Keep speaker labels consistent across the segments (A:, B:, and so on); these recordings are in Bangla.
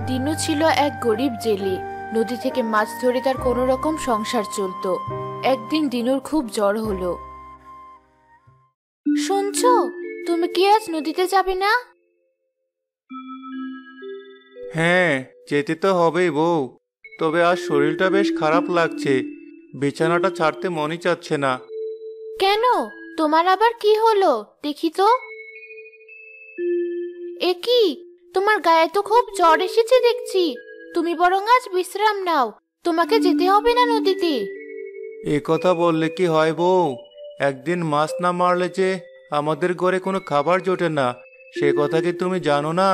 A: দিনু ছিল এক গরিব জেলে। নদী থেকে মাছ ধরে তার কোনো রকম সংসার চলতো। একদিন দিনুর খুব জ্বর হলো। শুনছো, তুমি কি আজ নদীতে যাবে না?
B: হ্যাঁ, যেতে তো হবেই বউ। তবে আজ শরীরটা বেশ খারাপ লাগছে। বিছানাটা ছাড়তে মনই চাচ্ছে না।
A: কেন, তোমার আবার কি হলো দেখি তো। এ কি, তোমার গায়ে তো খুব জ্বর এসেছে দেখছি। তুমি বরং আজ বিশ্রাম নাও, তোমাকে যেতে হবে না নদীতে।
B: এ কথা বললে কি হয় বউ? একদিন মাছ না মারলে যে আমাদের ঘরে কোনো খাবার জোটে না, সে কথা কি তুমি জানো না?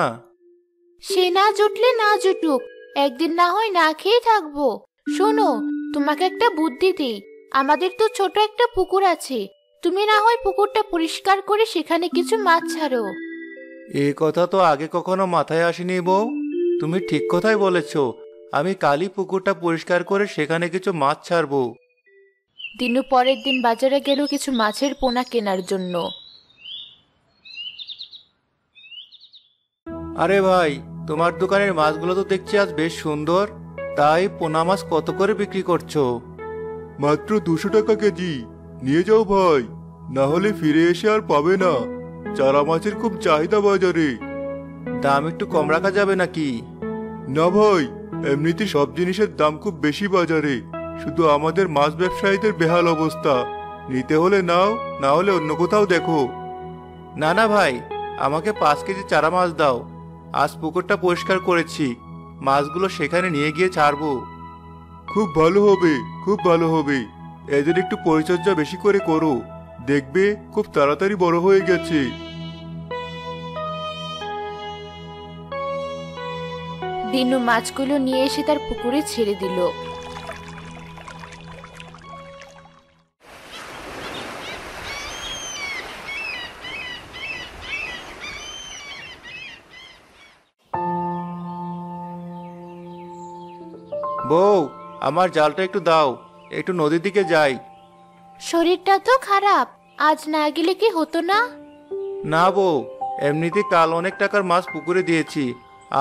A: সে না জুটলে না জুটুক, একদিন না হয় না খেয়ে থাকবো। শোনো, তোমাকে একটা বুদ্ধি দিই। আমাদের তো ছোট একটা পুকুর আছে, তুমি না হয় পুকুরটা পরিষ্কার করে সেখানে কিছু মাছ ছাড়ো।
B: এ কথা তো আগে কখনো মাথায় আসেনি বউ। তুমি ঠিক কথাই বলেছ। আমি কালই পুকুরটা পরিষ্কার করে সেখানে কিছু মাছ ছাড়বো।
A: দিনু পরের দিন বাজারে গেল কিছু মাছের পোনা কেনার জন্য।
B: আরে ভাই, তোমার দোকানের মাছগুলো তো দেখছি আজ বেশ সুন্দর। তাই পোনা মাছ কত করে বিক্রি করছো?
C: মাত্র 200 টাকা কেজি। নিয়ে যাও ভাই, না হলে ফিরে এসে আর পাবে না। চারা মাছের খুব চাহিদা বাজারে।
B: দাম একটু কম রাখা যাবে নাকি?
C: না ভাই, এমনিতে সব জিনিসের দাম খুব বেশি বাজারে। শুধু আমাদের মাছ ব্যবসায়ীদের বেহাল অবস্থা। নিতে হলে নাও, না হলে অন্য কোথাও দেখো।
B: না না ভাই, আমাকে 5 কেজি চারা মাছ দাও। আজ পুকুরটা পরিষ্কার করেছি, মাছগুলো সেখানে নিয়ে গিয়ে ছাড়বো।
C: খুব ভালো হবে, খুব ভালো হবে। এদের একটু পরিচর্যা বেশি করে করো, দেখবে খুব তাড়াতাড়ি বড় হয়ে গেছে।
A: দিনু মাছগুলো নিয়ে এসে তার পুকুরে ছেড়ে দিল।
B: বউ, আমার জালটা একটু দাও, একটু নদীর দিকে যাই।
A: শরীরটা তো খারাপ, আজ না গেলে কি হতো না?
B: না বউ, এমনিতে কাল অনেক টাকার মাছ পুকুরে দিয়েছি,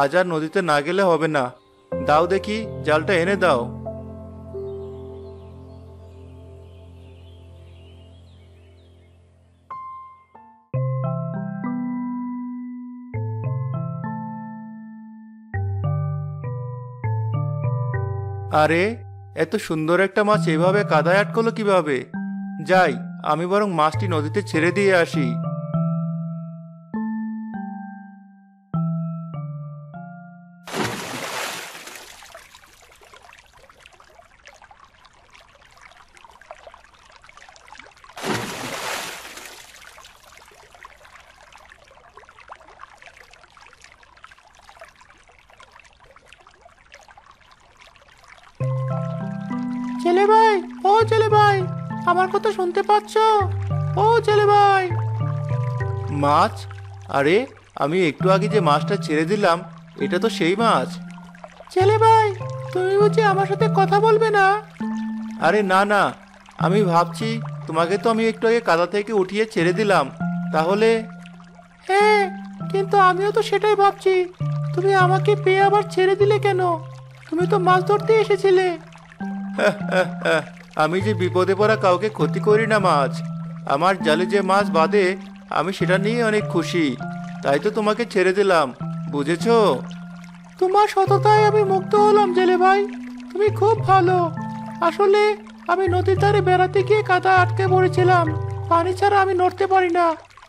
B: আজ আর নদীতে না গেলে হবে না। দাও দেখি, জালটা এনে দাও। আরে, এত সুন্দর একটা মাছ এভাবে কাদায় আটকলো কিভাবে? যাই, আমি বরং মাছটি নদীতে ছেড়ে দিয়ে আসি।
D: ছেলে ভাই, ও ছেলে ভাই, আমার কথা শুনতে পাচ্ছ? ও ছেলে ভাই।
B: মাছ? আরে, আমি একটু আগে যে মাছটা ছেড়ে দিলাম, এটা তো সেই মাছ।
D: ছেলে ভাই, তুমি বুঝি আমার সাথে কথা বলবে না?
B: আরে না না, আমি ভাবছি তোমাকে তো আমি একটু আগে কাদা থেকে উঠিয়ে ছেড়ে দিলাম, তাহলে।
D: হ্যাঁ, কিন্তু আমিও তো সেটাই ভাবছি। তুমি আমাকে পেয়ে আবার ছেড়ে দিলে কেন? তুমি তো মাছ ধরতে এসেছিলে।
B: আমি যে বিপদে পড়া কাউকে ক্ষতি করি না মাছ। আমার জালে যে মাছ বাঁধে, আমি সেটা নিয়ে অনেক খুশি। তাই তো তোমাকে ছেড়ে দিলাম, বুঝেছো?
D: তোমার সততায় আমি মুগ্ধ হলাম জেলে ভাই, তুমি খুব ভালো। আসলে আমি নদীর ধারে বেড়াতে গিয়ে কাদা আটকে পড়েছিলাম। পানি ছাড়া আমি নড়তে পারি না।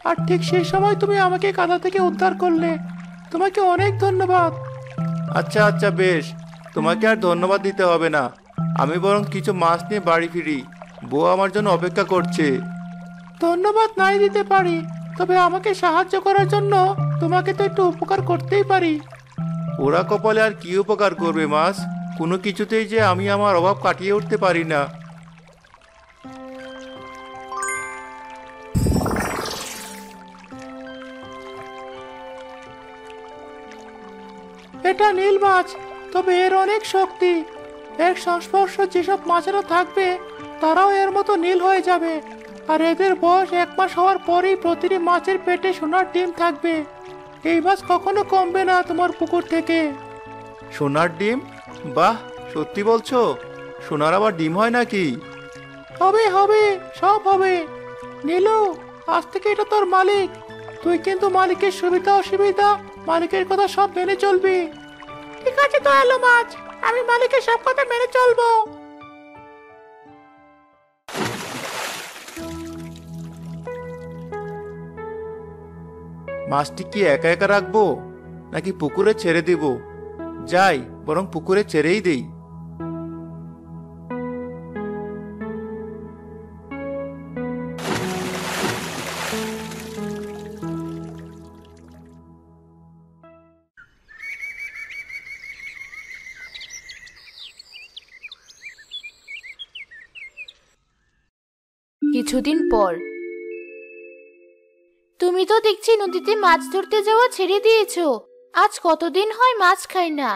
D: আর ঠিক সেই সময় তুমি আমাকে কাদা থেকে উদ্ধার করলে। তোমাকে অনেক ধন্যবাদ।
B: আচ্ছা আচ্ছা, বেশ, তোমাকে আর ধন্যবাদ দিতে হবে না। আমি বরং কিছু মাছ নিয়ে বাড়ি ফিরি, বউ আমার জন্য অপেক্ষা করছে।
D: ধন্যবাদ নাই দিতে পারি, তবে আমাকে সাহায্য করার জন্য তোমাকে তো একটু উপকার করতেই পারি।
B: ওরা কপালে আর কি উপকার করবে মাছ? কোনো কিছুতেই যে আমি আমার অভাব কাটিয়ে উঠতে পারি না।
D: এটা নীল মাছ, তবে এর অনেক শক্তি। এর সংস্পর্শ যেসব মাছেরা থাকবে, তারাও এর মতো নীল হয়ে যাবে। আর এদের বয়স 1 মাস হওয়ার পরেই প্রতিটি মাছের পেটে সোনার ডিম থাকবে। এই মাছ কখনো কমবে না তোমার পুকুর থেকে।
B: সোনার ডিম? বাহ, সত্যি বলছো? সোনার আবার ডিম হয় নাকি?
D: হবে হবে, সব হবে। নীলু, আজ থেকে এটা তোর মালিক। তুই কিন্তু মালিকের সুবিধা অসুবিধা, মালিকের কথা সব মেনে চলবি। ঠিক আছে দয়ালু মাছ, আমি মালিকের সব কথা মেনে চলবো।
B: মাছটি কি একা একা রাখবো নাকি পুকুরে ছেড়ে দিব? যাই, বরং পুকুরে ছেড়েই দেই।
A: কিছুদিন পর। তুমি তো দেখছি নদীতে মাছ ধরতে যাওয়া ছেড়ে দিয়েছো। আজ কতদিন হয় মাছ খাই না।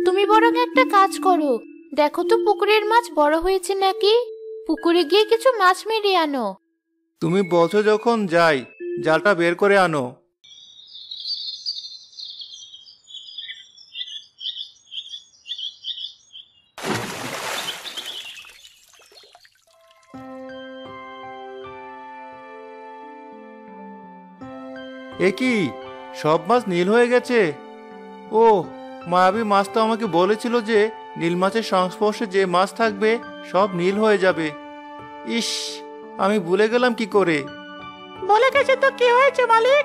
A: তুমি বরং একটা কাজ করো, দেখো তো পুকুরের মাছ বড় হয়েছে নাকি। পুকুরে গিয়ে কিছু মাছ মেরে আনো।
B: তুমি বলছো যখন, যাই, জালটা বের করে আনো। এ কি, সব মাছ নীল হয়ে গেছে? ও, মায়াবী মাছ তো আমাকে বলেছিল যে নীল মাছের সংস্পর্শে যে মাছ থাকবে সব নীল হয়ে যাবে। ইস, আমি ভুলে গেলাম কি করে।
D: বলে গেছে তো কি হয়েছে মালিক?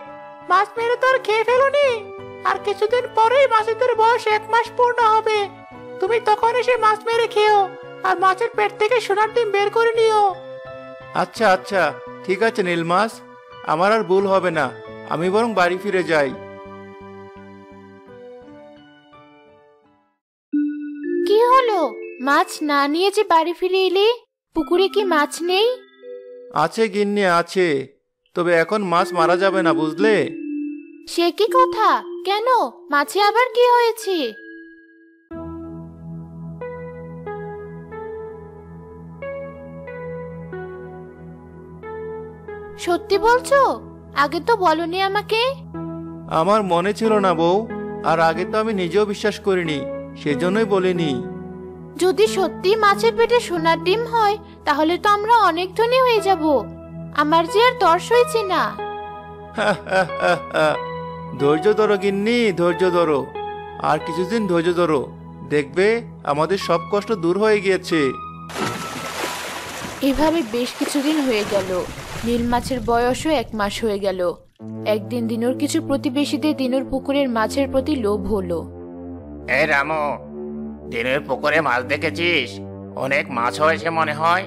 D: মাছ মেরে তো আর খেয়ে ফেলুনি। আর কিছুদিন পরেই মাছেদের বয়স 1 মাস পূর্ণ হবে। তুমি তখন এসে মাছ মেরে খেও, আর মাছের পেট থেকে সোনার ডিম বের করে নিও।
B: আচ্ছা আচ্ছা, ঠিক আছে নীল মাছ, আমার আর ভুল হবে না। আমি বরং বাড়ি ফিরে যাই।
A: কি হলো, মাছ না নিয়ে যে বাড়ি ফিরে এলে? পুকুরে কি মাছ নেই?
B: আছে গিন্নি, আছে, তবে এখন মাছ মারা যাবে না, বুঝলে?
A: সে কি কথা? কেন, মাছে আবার কি হয়েছে? সত্যি বলছো? আগে তো বলনি আমাকে।
B: আমার মনে ছিল না বউ, আর আগে তো আমি নিজেও বিশ্বাস করিনি, সেজন্যই বলিনি।
A: যদি সত্যি মাছের পেটে সোনার ডিম হয়, তাহলে তো আমরা অনেক ধনী হয়ে যাব। আমার যে আর তর সইছে না।
B: ধৈর্য ধরো গিন্নি, ধৈর্য ধরো, আর কিছুদিন ধৈর্য ধরো, দেখবে আমাদের সব কষ্ট দূর হয়ে গিয়েছে।
A: এভাবে বেশ কিছুদিন হয়ে গেল। নীল মাছের বয়সও 1 মাস হয়ে গেল। একদিন দিনুর কিছু প্রতিবেশীদের দিনুর পুকুরের মাছের প্রতি লোভ হলো।
E: এই রামু, দিনুর পুকুরে মাছ দেখেছিস? অনেক মাছ হয়েছে মনে হয়।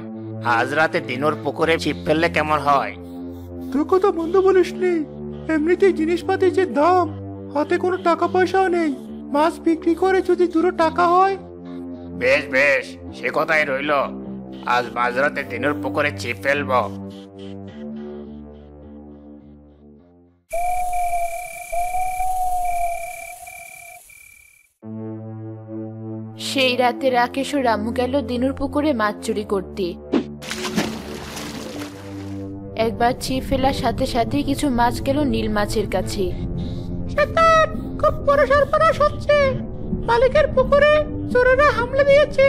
E: আজ রাতে দিনুর পুকুরে ছিপ ফেললে কেমন হয়?
D: তুই কথা মন্দ বলিসনি। এমনিতেই জিনিসপাতির যে দাম, হাতে কোনো টাকা পয়সাও নেই। মাছ বিক্রি করে যদি 2 টাকা হয়।
E: বেশ বেশ, সে কথাই রইল। আজ মাঝরাতে দিনুর পুকুরে ছিপ ফেলবো।
A: সেই রাতে রাকেশ ও রামু গেল দিনুর পুকুরে মাছ চুরি করতে। একবার ছিপ ফেলার সাথে সাথেই কিছু মাছ গেল নীল মাছের কাছে।
D: শয়তান, খুব বড় সর্বনাশ হচ্ছে। মালিকের পুকুরে চোরেরা হামলা দিয়েছে।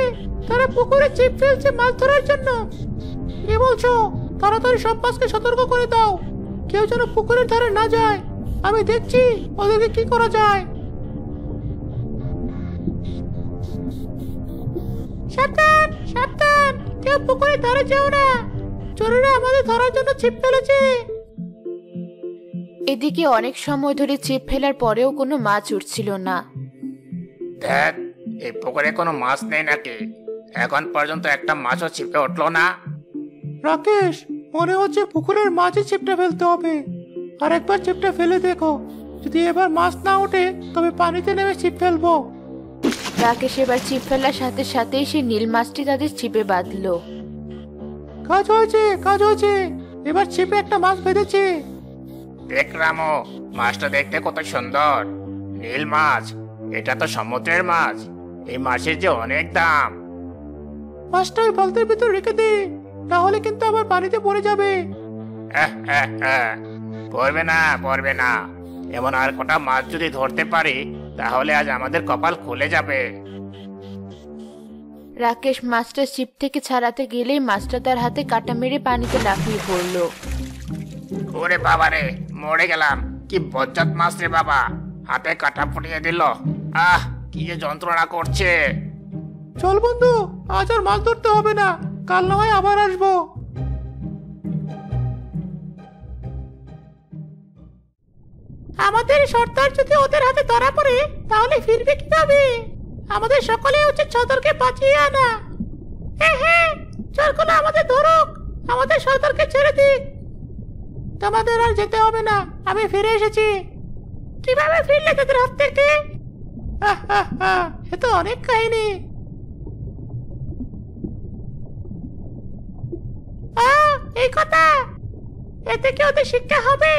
D: তারা পুকুরে ছিপ ফেলছে মাছ ধরার জন্য। কি বলছো? তাড়াতাড়ি সব মাছকে সতর্ক করে দাও, কেউ যেন পুকুরের ধারে না যায়। আমি দেখছি ওদেরকে কি করা যায়। সাবধান সাবধান, কেউ পুকুরের ধারে যেও না। চোরেরা আমাদের ধরার জন্য ছিপ ফেলেছে।
A: এদিকে অনেক সময় ধরে ছিপ ফেলার পরেও কোনো মাছ উঠছিল না।
E: দেখ, এই পুকুরে কোনো মাছ নেই নাকি? এখন পর্যন্ত একটা মাছও ছিপে উঠলো না।
D: রাকেশ, মনে হচ্ছে পুকুরের মাঝে ছিপটা ফেলতে হবে। আর একবার ছিপটা ফেলে দেখো, যদি এবার মাছ না ওঠে তবে পানিতে নেমে ছিপ ফেলবো।
A: রাকেশ এবার ছিপ ফেলার সাথে সাথেই সে নীল মাছটি তাদের ছিপে বাঁধলো।
D: কাজ হয়েছে, কাজ হয়েছে। এবার ছিপে একটা মাছ বেঁধেছে।
E: দেখ রামু, মাছটা দেখতে কত সুন্দর। নীল মাছ, এটা তো সমুদ্রের মাছ। এই মাছের যে অনেক দাম।
D: মাছটা ওই বালতির ভিতর রেখে দে, তাহলে কিন্তু আবার পানিতে পড়ে যাবে।
E: পড়বে না, পড়বে না। এমন আর কটা মাছ যদি ধরতে পারি, তাহলে আজ আমাদের কপাল খুলে যাবে।
A: রাকেশ মাছটা ছিপ থেকে ছাড়াতে গেলেই মাছটা তার হাতে কাটা মেরে পানিতে লাফিয়ে পড়লো।
E: ওরে বাবারে, মরে গেলাম। কি বজ্জাত মাছ রে বাবা, হাতে কাটা ফুটিয়ে দিল। আহ, কি যে যন্ত্রণা করছে।
D: চল বন্ধু, আজ আর মাছ ধরতে হবে না, কাল না হয় আবার আসবো। আমাদের সর্দার যদি ওদের হাতে ধরা পড়ে তাহলে ফিরবে কিভাবে? আমাদের সকলে উচিত সর্দারকে বাঁচিয়ে আনা। হ্যাঁ, চোরগুলো আমাদের ধরুক, আমাদের সর্দারকে ছেড়ে দিক। তোমাদের আর যেতে হবে না, আমি ফিরে এসেছি। কিভাবে ফিরলে তাদের হাত থেকে? এ তো অনেক কাহিনী। এই কথা, এতে কি ওদের শিক্ষা হবে?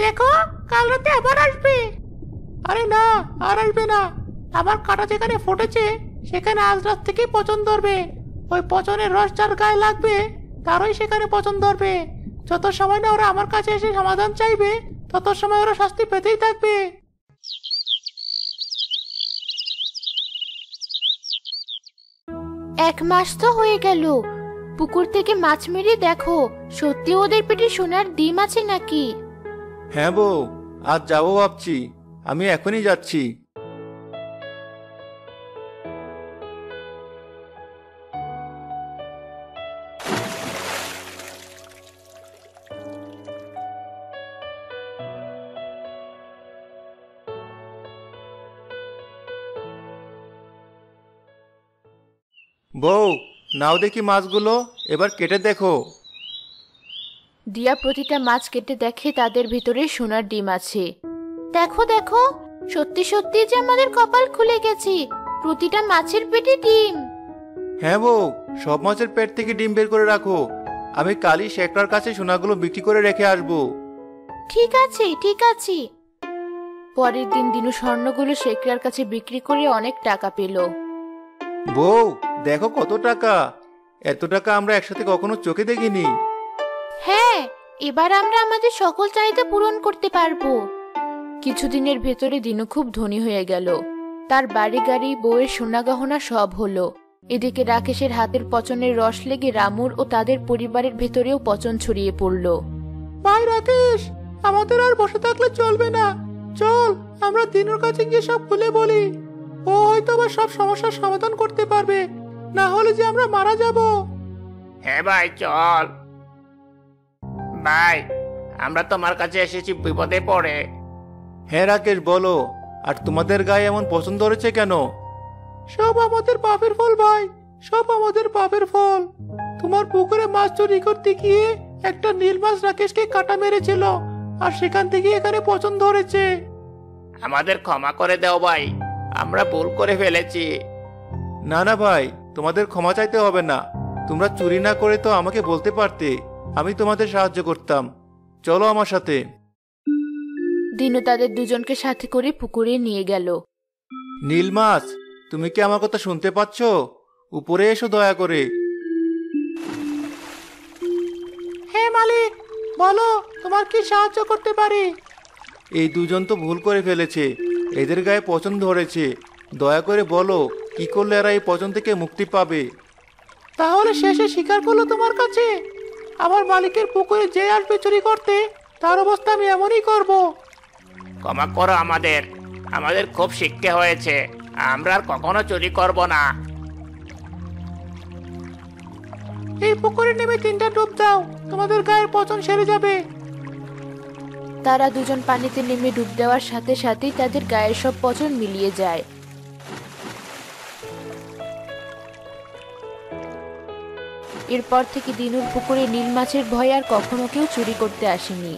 D: দেখো, কাল রাতে আবার আসবে। আরে না, আর আসবে না। আমার কাটা যেখানে ফুটেছে সেখানে আজ রাত থেকেই পচন ধরবে। ওই পচনের রস যার গায়ে লাগবে তারই সেখানে পচন ধরবে। যত সময় না ওরা আমার কাছে এসে সমাধান চাইবে তত সময় ওরা শাস্তি পেতেই থাকবে।
A: এক মাস তো হয়ে গেল, পুকুর থেকে মাছ মেরে দেখো সত্যি ওদের পেটে সোনার ডিম আছে নাকি।
B: হ্যাঁ বউ, আজ যাবো ভাবছি, আমি এখনই যাচ্ছি। বউ, নাও দেখি মাছগুলো, এবার কেটে দেখো।
A: দিয়া প্রতিটা মাছ কেটে দেখে তাদের ভিতরে সোনার ডিম আছে। দেখো দেখো, সত্যি সত্যি যে আমাদের কপাল খুলে গেছে, প্রতিটা মাছের পেটে ডিম।
B: হ্যাঁ বউ, সব মাছের পেট থেকে ডিম বের করে রাখো, আমি কালই শেখরার কাছে সোনাগুলো বিক্রি করে রেখে আসবো।
A: ঠিক আছে ঠিক আছে। পরের দিন দিনু স্বর্ণগুলো শেখরার কাছে বিক্রি করে অনেক টাকা পেল।
B: বউ, দেখো কত টাকা, এত টাকা আমরা একসাথে কখনো চোখে দেখিনি।
A: হ্যাঁ, এবার আমরা আমাদের সকল চাহিদা পূরণ করতে পারবো। কিছুদিনের ভেতরে দিনু খুব ধনী হয়ে গেল। তার বাড়ি গাড়ি, বউয়ের সোনা গহনা সব হলো। এদিকে রাকেশের হাতের পচনের রস লেগে রামুর ও তাদের পরিবারের ভেতরেও পচন ছড়িয়ে পড়ল।
D: ভাই রাকেশ, আমাদের আর বসে থাকলে চলবে না। চল, আমরা দিনুর কাছে গিয়ে সব খুলে বলি। ও হয়তো আবার সব সমস্যার সমাধান করতে পারবে, না হলে যে আমরা মারা যাব।
E: হ্যাঁ ভাই, চল। ভাই, আমরা তোমার কাছে এসেছি বিপদে পড়ে।
B: হ্যাঁ রাকেশ, বলো, আর তোমাদের গায়ে এমন পছন্দ ধরেছে কেন?
D: সব আমাদের পাপের ফল ভাই, সব আমাদের পাপের ফল। তোমার পুকুরে মাছ চুরি করতে গিয়ে একটা নীল মাছ রাকেশকে কাটা মেরেছিল, আর সেখান থেকে এখানে পচন ধরেছে।
E: আমাদের ক্ষমা করে দাও ভাই, আমরা ভুল করে ফেলেছি।
B: না না ভাই, তোমাদের ক্ষমা চাইতে হবে না। তোমরা চুরি না করে তো আমাকে বলতে পারতে, আমি তোমাদের সাহায্য করতাম। চলো আমার সাথে।
A: দিনু তাদের দুজনকে সাথে করে পুকুরে নিয়ে গেল।
B: নীল মাছ, তুমি কি আমার কথা শুনতে পাচ্ছ? উপরে এসো দয়া করে।
D: হ্যাঁ মালিক, বলো, তোমার কি সাহায্য করতে পারি?
B: এই দুজন তো ভুল করে ফেলেছে, এদের গায়ে পচন ধরেছে। দয়া করে বলো, কি করলে এরা এই পচন থেকে মুক্তি পাবে?
D: তাহলে শেষে স্বীকার করলো তোমার কাছে? আমার মালিকের পুকুরে যে আসবে চুরি করতে, তার অবস্থা আমি এমনই করব।
E: ক্ষমা করো আমাদের, আমাদের খুব শিক্ষা হয়েছে, আমরা আর কখনো চুরি করব না।
D: এই পুকুরে নেমে 3টা ডুব দাও, তোমাদের গায়ের পচন সেরে যাবে।
A: তারা দুজন পানিতে নেমে ডুব দেওয়ার সাথে সাথেই তাদের গায়ের সব পচন মিলিয়ে যায়। এরপর থেকে দিনুর পুকুরে নীল মাছের ভয় আর কখনো কেউ চুরি করতে আসেনি।